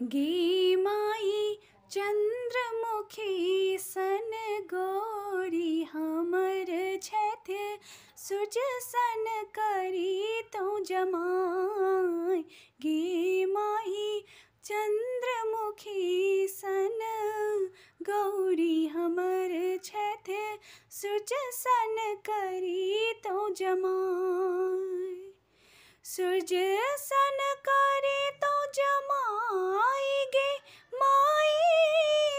गे माई चंद्रमुखी सन गोरी हमर छथ सूरज सन करी तो जमाई। गे माई चंद्रमुखी सन गौरी हमर छथ सूरज सन करी तो जमाई। सूरज सन करे तो जमाई गे माई,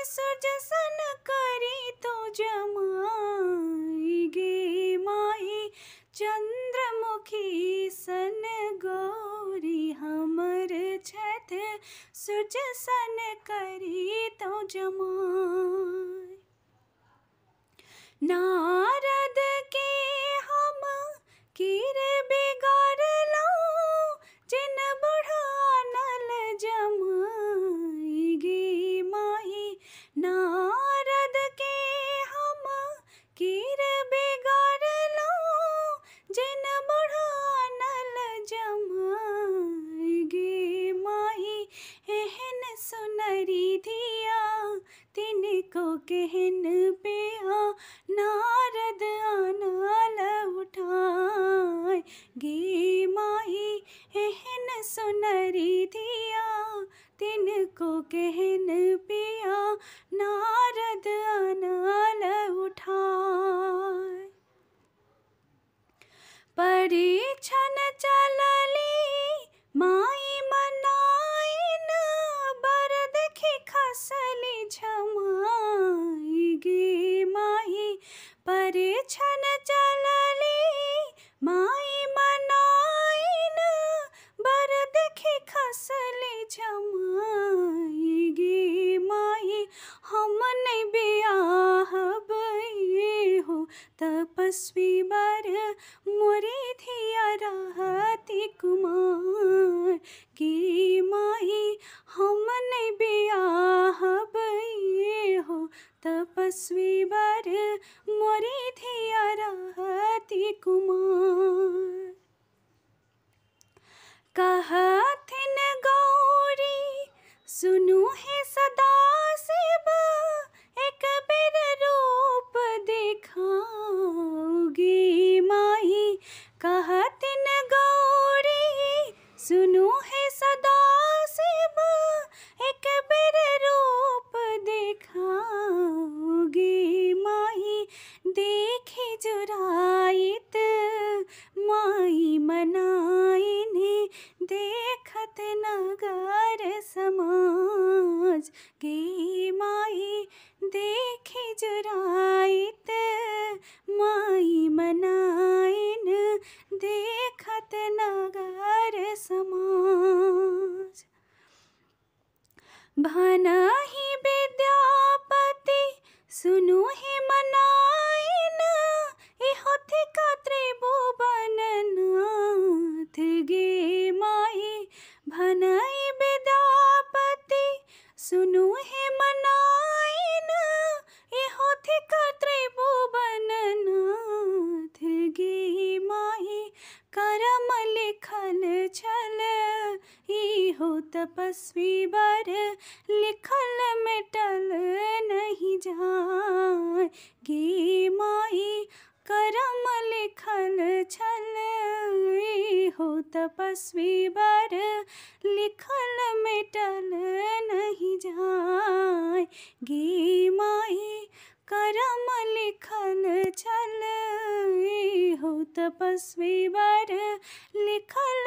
सूरज सन करी तो जमाई। गे माई चंद्रमुखी सन गौरी हमर छथ सूरज सन करी तो जमाई। नारद के हम कीर बिगाड़लौ जिन बुढ़ानल जमाई। गे माई नारद के हम कीर बिगाड़लौ जिन बुढ़ानल जमाई। गे माई एहन सुनरी धिया तिनको केहन पिया नारद आनल उठाय। गे माई एहन सुनरी धिया तिनको केहन पिया नारद आनल उठाय। परीक्षण चलली माई मनाइन बर देखी खसली झमाई। गे माई परीक्षण चलली माई मनाइन बर देखी खसली झमाई। गे माई हम नहीं बियाहब ये हो तपस्वी बर मोरी धिया रहती कुमार। गे माई हम नहीं बियाहब ये हो तपस्वी बर मोरी धिया रहती कुमार। कहथिन गौरी सुनु है सदा शिव एक बेर रूप दिखाओ। गे माई कहथिन गौरी सुनु है सदा शिव एक बेर रूप दिखाओ। गे माई देखी जुराइत माई मनाइन देखत नगर समाज। गे माई देखी जुराइत माई मनाइन देखत नगर समाज। भनहि विद्यापति सुनु ही मनाइन इहो थिका त्रिभुवन नाथ। गे माई भनहि विद्यापति सुनु ही मनाइन इहो थिका त्रिभुवन नाथ। गे माई करम लिखल छल इहो तपस्वी बर लिखल मिटल नहीं जाय। गे माई करम लिखल छल इहो तपस्वी बर लिखल मिटल नहीं जाय। गे माई करम लिखल छल इहो तपस्वी बर लिखल